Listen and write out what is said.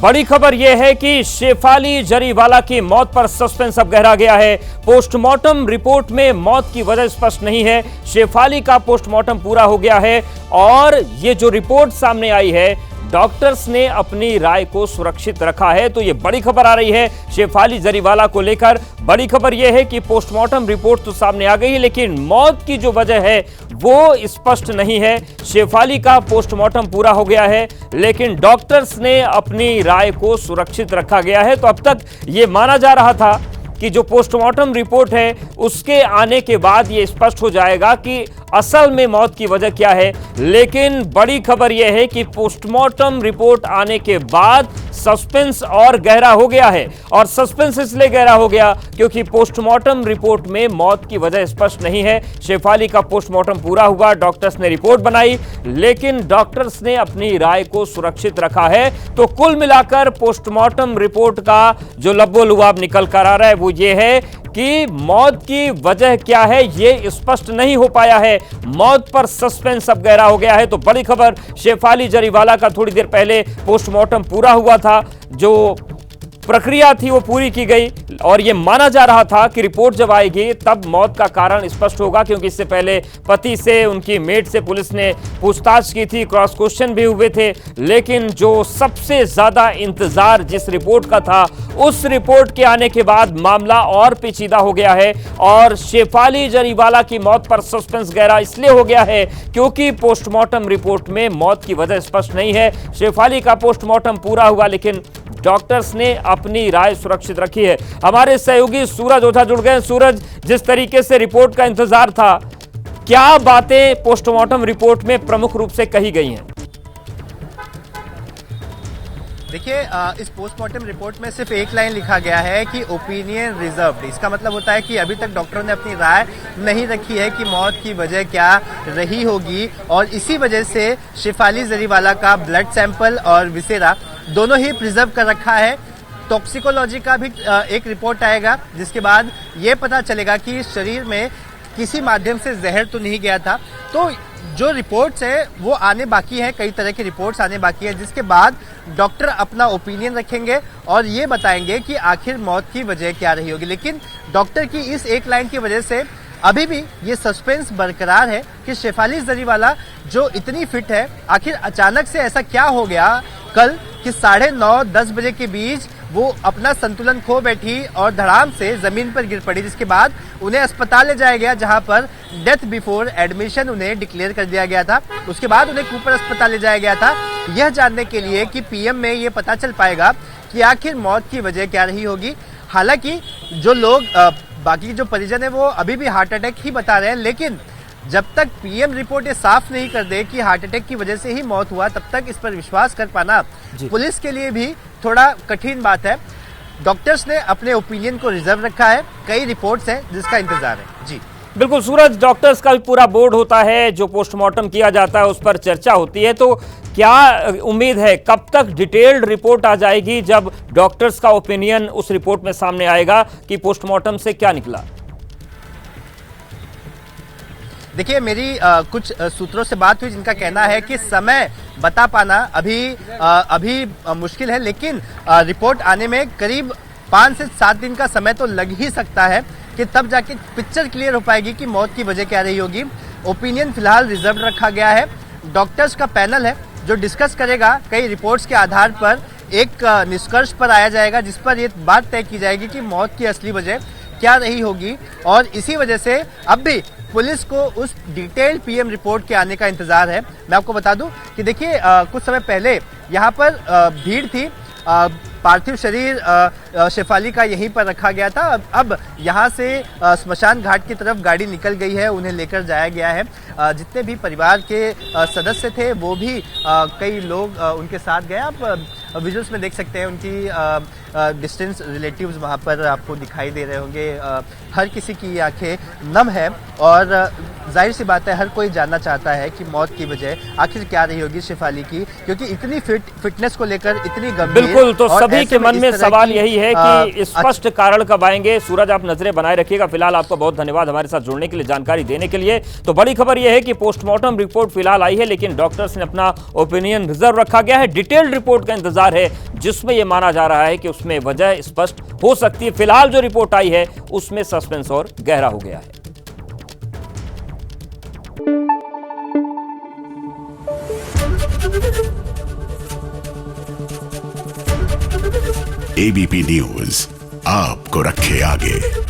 बड़ी खबर यह है कि शेफाली जरीवाला की मौत पर सस्पेंस अब गहरा गया है। पोस्टमार्टम रिपोर्ट में मौत की वजह स्पष्ट नहीं है। शेफाली का पोस्टमार्टम पूरा हो गया है और ये जो रिपोर्ट सामने आई है, डॉक्टर्स ने अपनी राय को सुरक्षित रखा है। तो ये बड़ी खबर आ रही है शेफाली जरीवाला को लेकर। बड़ी खबर यह है कि पोस्टमार्टम रिपोर्ट तो सामने आ गई है, लेकिन मौत की जो वजह है वो स्पष्ट नहीं है। शेफाली का पोस्टमार्टम पूरा हो गया है, लेकिन डॉक्टर्स ने अपनी राय को सुरक्षित रखा गया है। तो अब तक ये माना जा रहा था कि जो पोस्टमार्टम रिपोर्ट है उसके आने के बाद ये स्पष्ट हो जाएगा कि असल में मौत की वजह क्या है। लेकिन बड़ी खबर यह है कि पोस्टमार्टम रिपोर्ट आने के बाद सस्पेंस और गहरा हो गया है। और सस्पेंस इसलिए गहरा हो गया क्योंकि पोस्टमार्टम रिपोर्ट में मौत की वजह स्पष्ट नहीं है। शेफाली का पोस्टमार्टम पूरा हुआ, डॉक्टर्स ने रिपोर्ट बनाई, लेकिन डॉक्टर्स ने अपनी राय को सुरक्षित रखा है। तो कुल मिलाकर पोस्टमार्टम रिपोर्ट का जो लब्बो-लुआब निकल कर आ रहा है वो ये है कि मौत की वजह क्या है ये स्पष्ट नहीं हो पाया है। मौत पर सस्पेंस अब गहरा हो गया है। तो बड़ी खबर, शेफाली जरीवाला का थोड़ी देर पहले पोस्टमार्टम पूरा हुआ था, जो प्रक्रिया थी वो पूरी की गई और ये माना जा रहा था कि रिपोर्ट जब आएगी तब मौत का कारण स्पष्ट होगा, क्योंकि इससे पहले पति से, उनकी मेड से पुलिस ने पूछताछ की थी, क्रॉस क्वेश्चन भी हुए थे। लेकिन जो सबसे ज्यादा इंतजार जिस रिपोर्ट का था, उस रिपोर्ट के आने के बाद मामला और पेचीदा हो गया है। और शेफाली जरीवाला की मौत पर सस्पेंस गहरा इसलिए हो गया है क्योंकि पोस्टमार्टम रिपोर्ट में मौत की वजह स्पष्ट नहीं है। शेफाली का पोस्टमार्टम पूरा हुआ, लेकिन डॉक्टर्स ने अपनी राय सुरक्षित रखी है। हमारे सहयोगी सूरज ओझा जुड़ गए। सूरज, जिस तरीके से रिपोर्ट का इंतजार था, क्या बातें पोस्टमार्टम रिपोर्ट में प्रमुख रूप से कही गई हैं? देखिए, इस पोस्टमार्टम रिपोर्ट में सिर्फ एक लाइन लिखा गया है कि ओपिनियन रिजर्व्ड। इसका मतलब होता है कि अभी तक डॉक्टरों ने अपनी राय नहीं रखी है कि मौत की वजह क्या रही होगी, और इसी वजह से शेफाली जरीवाला का ब्लड सैंपल और विसेरा दोनों ही प्रिजर्व कर रखा है। टॉक्सिकोलॉजी का भी एक रिपोर्ट आएगा, जिसके बाद ये पता चलेगा कि शरीर में किसी माध्यम से जहर तो नहीं गया था। तो जो रिपोर्ट्स है वो आने बाकी है, कई तरह की रिपोर्ट्स आने बाकी है, जिसके बाद डॉक्टर अपना ओपिनियन रखेंगे और ये बताएंगे कि आखिर मौत की वजह क्या रही होगी। लेकिन डॉक्टर की इस एक लाइन की वजह से अभी भी ये सस्पेंस बरकरार है कि शेफाली जरीवाला जो इतनी फिट है, आखिर अचानक से ऐसा क्या हो गया कल कि 9:30-10 बजे के बीच वो अपना संतुलन खो बैठी और धड़ाम से जमीन पर गिर पड़ी, जिसके बाद उन्हें अस्पताल ले जाया गया, जहां पर डेथ बिफोर एडमिशन उन्हें डिक्लेयर कर दिया गया था। उसके बाद उन्हें कूपर अस्पताल ले जाया गया था, यह जानने के लिए कि पीएम में ये पता चल पाएगा कि आखिर मौत की वजह क्या रही होगी। हालांकि जो लोग बाकी जो परिजन है वो अभी भी हार्ट अटैक ही बता रहे हैं, लेकिन जब तक पीएम रिपोर्ट ये साफ नहीं कर दे कि हार्ट अटैक की वजह से ही मौत हुआ, तब तक इस पर विश्वास कर पाना पुलिस के लिए भी थोड़ा कठिन बात है। डॉक्टर्स ने अपने ओपिनियन को रिजर्व रखा है, कई रिपोर्ट्स हैं जिसका इंतजार है। जी बिल्कुल सूरज, डॉक्टर्स का भी पूरा बोर्ड होता है, जो पोस्टमार्टम किया जाता है उस पर चर्चा होती है। तो क्या उम्मीद है कब तक डिटेल्ड रिपोर्ट आ जाएगी, जब डॉक्टर्स का ओपिनियन उस रिपोर्ट में सामने आएगा कि पोस्टमार्टम से क्या निकला? देखिए, मेरी कुछ सूत्रों से बात हुई जिनका कहना है कि समय बता पाना अभी मुश्किल है, लेकिन रिपोर्ट आने में करीब 5 से 7 दिन का समय तो लग ही सकता है कि तब जाके पिक्चर क्लियर हो पाएगी कि मौत की वजह क्या रही होगी। ओपिनियन फिलहाल रिजर्व रखा गया है। डॉक्टर्स का पैनल है जो डिस्कस करेगा, कई रिपोर्ट्स के आधार पर एक निष्कर्ष पर आया जाएगा, जिस पर यह बात तय की जाएगी कि मौत की असली वजह क्या रही होगी। और इसी वजह से अब भी पुलिस को उस डिटेल्ड पीएम रिपोर्ट के आने का इंतजार है। मैं आपको बता दूं कि देखिए, कुछ समय पहले यहाँ पर भीड़ थी, पार्थिव शरीर शेफाली का यहीं पर रखा गया था। अब यहाँ से स्मशान घाट की तरफ गाड़ी निकल गई है, उन्हें लेकर जाया गया है। जितने भी परिवार के सदस्य थे वो भी कई लोग उनके साथ गए। आप विजुअल्स में देख सकते हैं उनकी डिस्टेंस रिलेटिव्स वहाँ पर आपको दिखाई दे रहे होंगे। हर किसी की आंखें नम है और जाहिर सी बात है, हर कोई जानना चाहता है कि मौत की वजह आखिर क्या रही होगी शेफाली की, क्योंकि इतनी फिटनेस को लेकर इतनी गंभीर। बिल्कुल, तो और सभी ऐसे के मन इस में तरह सवाल की, यही है कि स्पष्ट कारण कब आएंगे। सूरज, आप नजरें बनाए रखिएगा। फिलहाल आपका बहुत धन्यवाद हमारे साथ जुड़ने के लिए, जानकारी देने के लिए। तो बड़ी खबर यह है कि पोस्टमार्टम रिपोर्ट फिलहाल आई है, लेकिन डॉक्टर्स ने अपना ओपिनियन रिजर्व रखा गया है। डिटेल्ड रिपोर्ट का इंतजार है, जिसमें यह माना जा रहा है कि उसमें वजह स्पष्ट हो सकती है। फिलहाल जो रिपोर्ट आई है उसमें सस्पेंस और गहरा हो गया है। एबीपी न्यूज आपको रखे आगे।